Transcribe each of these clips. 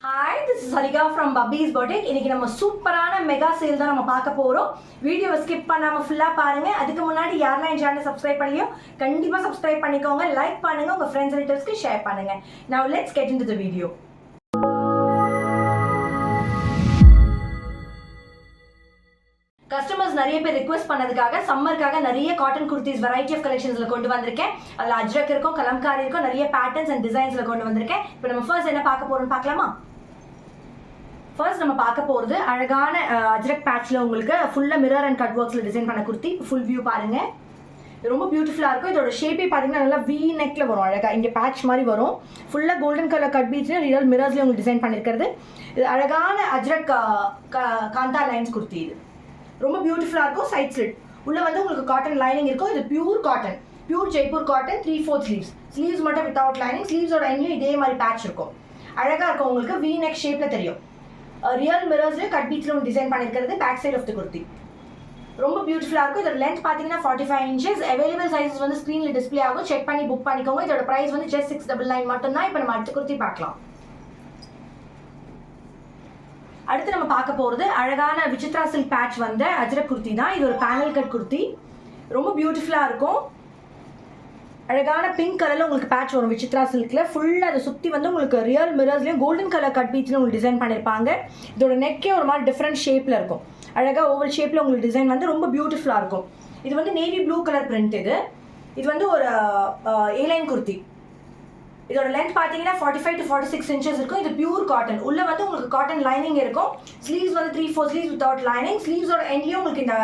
Hi, this is Harika from Bubby's Boutique. இன்னைக்கு நம்ம சூப்பரான மெகா சேல் தான் நம்ம பார்க்க போறோம். வீடியோவை ஸ்கிப் பண்ணாம ஃபுல்லா பாருங்க. அதுக்கு முன்னாடி யாரெல்லாம் என் சேனலை சப்ஸ்கிரைப் பண்ணலையோ கண்டிப்பா சப்ஸ்கிரைப் பண்ணிக்கோங்க, லைக் பண்ணுங்க, உங்க ஃப்ரெண்ட்ஸ் அண்ட் ரிலேட்டிவ்ஸ்க்கு ஷேர் பண்ணுங்க. Now let's get into the video. Customers நிறைய பேர் ரிக்வெஸ்ட் பண்ணதுக்காக சம்மருக்காக நிறைய காட்டன் குர்த்திஸ் வெரைட்டி ஆஃப் கலெக்ஷன்ஸ்ல கொண்டு வந்திருக்கேன். அதில் அஜ்ரக் இருக்கும், கலம்காரி இருக்கும், நிறைய பேட்டர்ன்ஸ் அண்ட் டிசைன்ஸ்ல கொண்டு வந்திருக்கேன். இப்போ நம்ம ஃபர்ஸ்ட் என்ன பார்க்க போறோம்னு பார்க்கலாமா? ஃபர்ஸ்ட் நம்ம பார்க்க போகிறது அழகான அஜ்ரக் பேட்சில் உங்களுக்கு ஃபுல்லாக மிரர் அண்ட் கட் ஒர்க்ஸில் டிசைன் பண்ண குர்த்தி. ஃபுல் வியூ பாருங்கள், ரொம்ப பியூட்டிஃபுல்லாக இருக்கும். இதோட ஷேப்பே பார்த்தீங்கன்னா நல்லா வி நெக்கில் வரும், அழகாக இங்கே பேட்ச் மாதிரி வரும். ஃபுல்லாக கோல்டன் கலர் கட் பீட்ஸ்லையும் ரியல் மிரர்ஸ்லையும் உங்களுக்கு டிசைன் பண்ணியிருக்கிறது. இது அழகான அஜ்ரக் காந்தா லைன்ஸ் குர்த்தி. இது ரொம்ப பியூட்டிஃபுல்லாக இருக்கும். சைட் ஸ்லிட் உள்ளே வந்து உங்களுக்கு காட்டன் லைனிங் இருக்கும். இது pure cotton, pure Jaipur cotton. 3/4 sleeves, sleeves மட்டும் வித்தவுட் லைனிங். ஸ்லீவ்ஸோட எண்ணியும் இதே மாதிரி பேட்ச் இருக்கும். அழகாக இருக்கும், உங்களுக்கு வி நெக் ஷேப்பில் தெரியும். ரியல் மிரர்ஸ்லேயும் கட் பீட்ஸ்லையும் டிசைன் பண்ணியிருக்கிறது. Back side of the kurti ரொம்ப பியூட்டிஃபுல்லாக இருக்கும். இதோட லென்த் பார்த்தீங்கன்னா 45 inches. அவைலபிள் சைஸஸ் வந்து ஸ்க்ரீனில் டிஸ்பிளே ஆகும், செக் பண்ணி புக் பண்ணிக்கோங்க. இதோட ப்ரைஸ் வந்து just 699 மட்டும்தான். இப்போ நம்ம அடுத்த குர்த்தி பார்க்கலாம். அடுத்து நம்ம பார்க்க போகிறது அழகான விசித்ரா சில்க் பேட்ச் வந்த அஜ்ரக் குர்த்தி தான். இது ஒரு பேனல் கட் குர்த்தி, ரொம்ப பியூட்டிஃபுல்லாக இருக்கும். அழகான பிங்க் கலரில் உங்களுக்கு பேட்ச் வரும் விசித்ரா சில்கில். ஃபுல்லாக அதை சுற்றி வந்து உங்களுக்கு ரியல் மிரர்ஸ்லையும் கோல்டன் கலர் கட் பீட்ஸ்லையும் உங்களுக்கு டிசைன் பண்ணியிருப்பாங்க. இதோட நெக்கே ஒரு மாதிரி டிஃப்ரெண்ட் ஷேப்பில் இருக்கும். அழகாக ஓவல் ஷேப்பில் உங்களுக்கு டிசைன் வந்து ரொம்ப பியூட்டிஃபுல்லாக இருக்கும். இது வந்து நேவி ப்ளூ கலர் பிரிண்ட். இது வந்து ஒரு ஏலைன் குர்த்தி. இதோட லென்த் பார்த்தீங்கன்னா 45 to 46 inches இருக்கும். இது பியூர் காட்டன். உள்ளே வந்து உங்களுக்கு காட்டன் லைனிங் இருக்கும். ஸ்லீவ்ஸ் வந்து 3/4 ஸ்லீவ்ஸ் வித்தவுட் லைனிங். ஸ்லீவ்ஸோட எண்ட்லேயும் உங்களுக்கு இந்த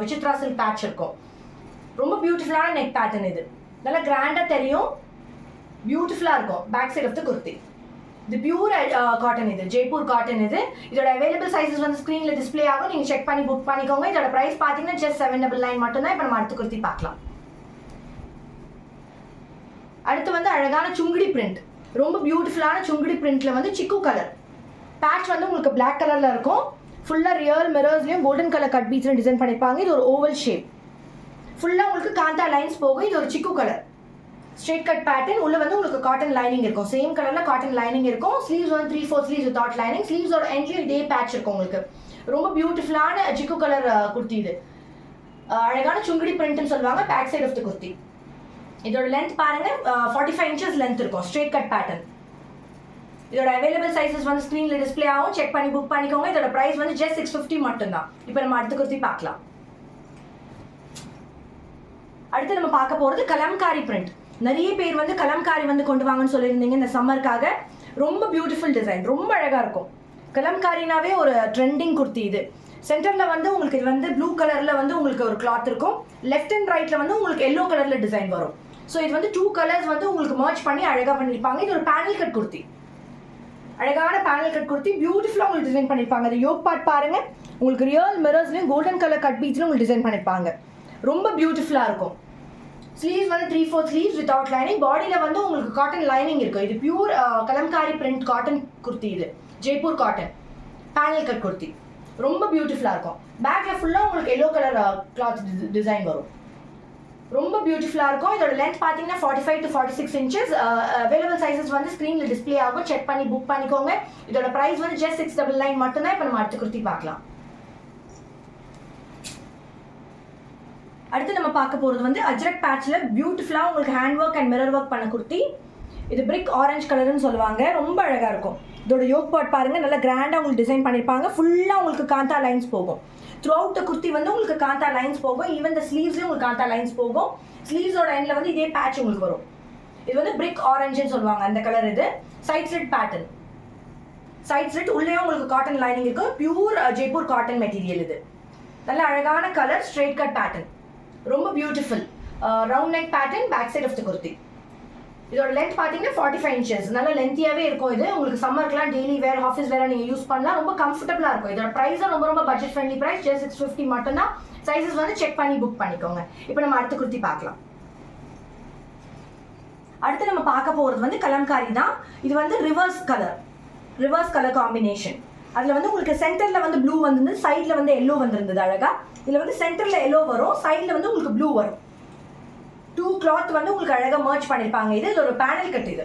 விசித்ரா சில்க் பேட்ச் இருக்கும். ரொம்ப பியூட்டிஃபுல்லான நெக் பேட்டர்ன். இது நல்லா கிராண்டாக தெரியும், பியூட்டிஃபுல்லாக இருக்கும். Back side of the kurti இது பியூர் காட்டன். இது ஜெய்ப்பூர் காட்டன். இதோட அவைலபிள் சைஸஸ் வந்து ஸ்க்ரீனில் டிஸ்பிளே ஆகும், நீங்கள் செக் பண்ணி புக் பண்ணிக்கோங்க. இதோட ப்ரைஸ் பார்த்தீங்கன்னா just 799 மட்டும்தான். இப்போ நம்ம அடுத்த குர்த்தி பார்க்கலாம். அடுத்து வந்து அழகான சுங்குடி பிரிண்ட், ரொம்ப பியூட்டிஃபுல்லான சுங்குடி பிரிண்ட்ல வந்து சிக்கு கலர் பேட்ச் வந்து உங்களுக்கு பிளாக் கலரில் இருக்கும். ஃபுல்லாக ரியல் மிரர்ஸ்லையும் கோல்டன் கலர் கட் பீட்ஸ்லையும் டிசைன் பண்ணியிருப்பாங்க. இது ஒரு ஓவல் ஷேப், ஃபுல்லாக உங்களுக்கு காந்தா லைன்ஸ் போகும். இது ஒரு சிக்கு கலர் ஸ்ட்ரெயிட் கட் பேட்டர்ன். உள்ள வந்து உங்களுக்கு காட்டன் லைனிங் இருக்கும், சேம் கலரில் காட்டன் லைனிங் இருக்கும். ஸ்லீவ்ஸ் வந்து 3/4 ஸ்லீவ்ஸ் வித்தவுட் லைனிங். ஸ்லீவ்ஸோட எண்ட்லேயும் இதே பேட்ச் இருக்கும் உங்களுக்கு. ரொம்ப பியூட்டிஃபுல்லான சிக்கு கலர் குர்த்தி. இது அழகான சுங்குடி பிரிண்ட்னு சொல்லுவாங்க. Back side of the kurti இதோட லென்த் பாருங்க, 45 inches லென்த் இருக்கும். Straight cut pattern. இதோட அவைலபிள் சைஸஸ் வந்து ஸ்க்ரீனில் டிஸ்பிளே ஆகும், செக் பண்ணி புக் பண்ணிக்கோங்க. இதோட ப்ரைஸ் வந்து just 650 மட்டும்தான். இப்போ நம்ம அடுத்த குர்த்தி பார்க்கலாம். அடுத்து நம்ம பார்க்க போகிறது கலம்காரி பிரிண்ட். நிறைய பேர் வந்து கலம்காரி வந்து கொண்டு வாங்கன்னு சொல்லியிருந்தீங்க இந்த சம்மருக்காக. ரொம்ப பியூட்டிஃபுல் டிசைன், ரொம்ப அழகாக இருக்கும். கலம்காரினாவே ஒரு ட்ரெண்டிங் குர்த்தி. இது சென்டரில் வந்து உங்களுக்கு இது வந்து ப்ளூ கலரில் வந்து உங்களுக்கு ஒரு கிளாத் இருக்கும். லெஃப்ட் அண்ட் ரைட்டில் வந்து உங்களுக்கு எல்லோ கலரில் டிசைன் வரும். ஸோ இது வந்து 2 கலர்ஸ் வந்து உங்களுக்கு மர்ஜ் பண்ணி அழகாக பண்ணியிருப்பாங்க. இது ஒரு பேனல் கட் குர்த்தி, அழகான பேனல் கட் குர்த்தி. பியூட்டிஃபுல்லாக உங்களுக்கு டிசைன் பண்ணியிருப்பாங்க. அது யோக் பார்ட் பாருங்க, உங்களுக்கு ரியல் மிரர்ஸ்லையும் கோல்டன் கலர் கட் பீட்ஸ்லையும் உங்களுக்கு டிசைன் பண்ணியிருப்பாங்க. ரொம்ப பியூட்டிஃபுல்லாக இருக்கும். ஸ்லீவ்ஸ் வந்து 3/4 ஸ்லீவ்ஸ் வித்தவுட் லைனிங். பாடியில் வந்து உங்களுக்கு காட்டன் லைனிங் இருக்கும். இது pure Kalamkari print cotton kurti. இது Jaipur cotton panel cut kurti, ரொம்ப பியூட்டிஃபுல்லாக இருக்கும். பேக்கில் ஃபுல்லாக உங்களுக்கு எல்லோ கலர் கிளாத் டிசைன் வரும். ரொம்ப பியூட்டிஃபுல்லாக இருக்கும். இதோட லென்த் பார்த்தீங்கன்னா 45 to 46 inches. அவைலபிள் சைஸஸ் வந்து ஸ்க்ரீனில் டிஸ்பிளே ஆகும், செக் பண்ணி புக் பண்ணிக்கோங்க. இதோட ப்ரைஸ் வந்து just 699 மட்டும்தான். இப்போ நம்ம அடுத்த குர்த்தி பார்க்கலாம். அடுத்து நம்ம பார்க்க போகிறது வந்து அஜ்ரக் பேட்சில் பியூட்டிஃபுல்லாக உங்களுக்கு hand work and mirror work பண்ண குர்த்தி. இது பிரிக் ஆரஞ்ச் கலர்னு சொல்லுவாங்க, ரொம்ப அழகாக இருக்கும். இதோட யோக் பார்ட் பாருங்கள், நல்லா கிராண்டாக உங்களுக்கு டிசைன் பண்ணியிருப்பாங்க. ஃபுல்லாக உங்களுக்கு காந்தா லைன்ஸ் போகும். த்ரூ அவுட் த குர்த்தி வந்து உங்களுக்கு காந்தா லைன்ஸ் போகும். ஈவன் த ஸ்லீவ்ஸ்லையும் உங்களுக்கு காந்தா லைன்ஸ் போகும். ஸ்லீவ்ஸோட எண்டில் வந்து இதே பேட்ச் உங்களுக்கு வரும். இது வந்து பிரிக் ஆரஞ்சுன்னு சொல்லுவாங்க அந்த கலர். இது side slit pattern. Side slit உள்ளேயும் உங்களுக்கு காட்டன் லைனிங் இருக்கும். Pure Jaipur cotton material. இது நல்ல அழகான கலர், ஸ்ட்ரெயிட் கட் பேட்டர்ன், ரொம்ப beautiful round neck pattern. Back side of the kurti இதோட லென்த் பார்த்தீங்கன்னா 45 inches. நல்ல லென்த்தியாகவே இருக்கும். இது உங்களுக்கு சம்மருக்குலாம் டெய்லி வேர், ஆஃபீஸ் வேர் நீங்கள் யூஸ் பண்ணலாம். ரொம்ப கம்ஃபர்டபுளாக இருக்கும். இதோட ப்ரைஸும் ரொம்ப ரொம்ப பட்ஜெட் ஃப்ரெண்ட்லி ப்ரைஸ், just 650 மட்டும்தான். சைஸஸ் வந்து செக் பண்ணி புக் பண்ணிக்கோங்க. இப்போ நம்ம அடுத்த குர்த்தி பார்க்கலாம். அடுத்து நம்ம பார்க்க போகிறது வந்து கலம்காரி தான். இது வந்து ரிவர்ஸ் கலர் காம்பினேஷன். அதில் வந்து உங்களுக்கு சென்டரில் வந்து ப்ளூ வந்திருந்து, சைடில் வந்து எல்லோ வந்திருந்தது அழகாக. இதில் வந்து சென்டரில் எல்லோ வரும், சைடில் வந்து உங்களுக்கு ப்ளூ வரும். 2 கிளாத் வந்து உங்களுக்கு அழகாக மர்ஜ் பண்ணியிருப்பாங்க. இது ஒரு பேனல் கட். இது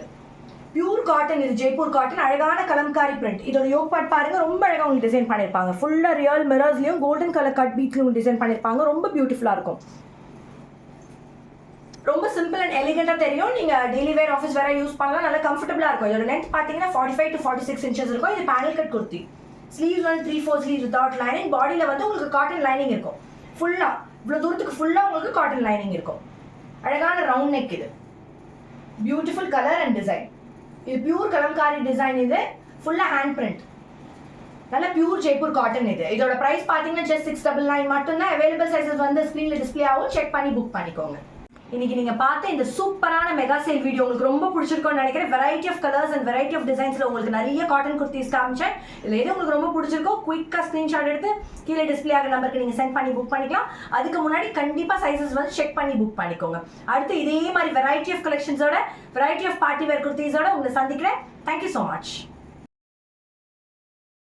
பியூர் காட்டன், இது ஜெய்ப்பூர் காட்டன். அழகான கலம்காரி பிரிண்ட். இதோட யோக் பார்ட் பாருங்க, ரொம்ப அழகாக உங்களுக்கு டிசைன் பண்ணியிருப்பாங்க. ஃபுல்லாக ரியல் மிரர்ஸ்லையும் கோல்டன் கலர் கட் பீட்ஸ்லையும் டிசைன் பண்ணியிருப்பாங்க. ரொம்ப பியூட்டிஃபுல்லாக இருக்கும். ரொம்ப சிம்பிள் அண்ட் எலிகெண்டாக தெரியும். நீங்கள் டெய்லி வேர் ஆஃபீஸ் வேற யூஸ் பண்ணலாம். நல்லா கம்ஃபர்டபுளாக இருக்கும். இதோட லென்த் பார்த்தீங்கன்னா 45 to 46 inches இருக்கும். இது பேனல் கட் குர்த்தி. ஸ்லீவ்ஸ் வந்து 3/4 ஸ்லீவ்ஸ் வித்வுட் லைனிங். பாடியில் வந்து உங்களுக்கு காட்டன் லைனிங் இருக்கும். ஃபுல்லாக இவ்வளோ தூரத்துக்கு ஃபுல்லாக உங்களுக்கு காட்டன் லைனிங் இருக்கும். அழகான ரவுண்ட் நெக். இது பியூட்டிஃபுல் கலர் அண்ட் டிசைன். இது பியூர் கலம்காரி டிசைன். இது ஃபுல்லாக ஹேண்ட் பிரிண்ட். நல்ல பியூர் ஜெய்ப்பூர் காட்டன். இதோட ப்ரைஸ் பார்த்தீங்கன்னா just 699 மட்டும்தான். அவைலபிள் சைஸஸ் வந்து ஸ்க்ரீனில் டிஸ்பிளே ஆகும். செக் பண்ணி புக் பண்ணிக்கோங்க. இன்னைக்கு நீங்க பார்த்த இந்த சூப்பரான மெகா சேல் வீடியோ உங்களுக்கு ரொம்ப பிடிச்சிருக்கும்னு நினைக்கிறேன். Variety of colours and variety of டிசைன்ஸ்ல உங்களுக்கு நிறைய காட்டன் குர்த்திஸ் காமிச்சேன். இதுல எது உங்களுக்கு ரொம்ப பிடிச்சிருக்கோ குயிக்கா ஸ்கிரீன்ஷாட் எடுத்து கீழே டிஸ்பிளே ஆகிற நம்பருக்கு நீங்க சென்ட் பண்ணி புக் பண்ணிக்கலாம். அதுக்கு முன்னாடி கண்டிப்பா சைஸஸ் வந்து செக் பண்ணி புக் பண்ணிக்கோங்க. அடுத்து இதே மாதிரி வெரைட்டி ஆஃப் கலெக்ஷன்ஸோட வெரைட்டி ஆஃப் பார்ட்டி வேர் குர்த்திஸோட உங்களை சந்திக்கிறேன். Thank you so much.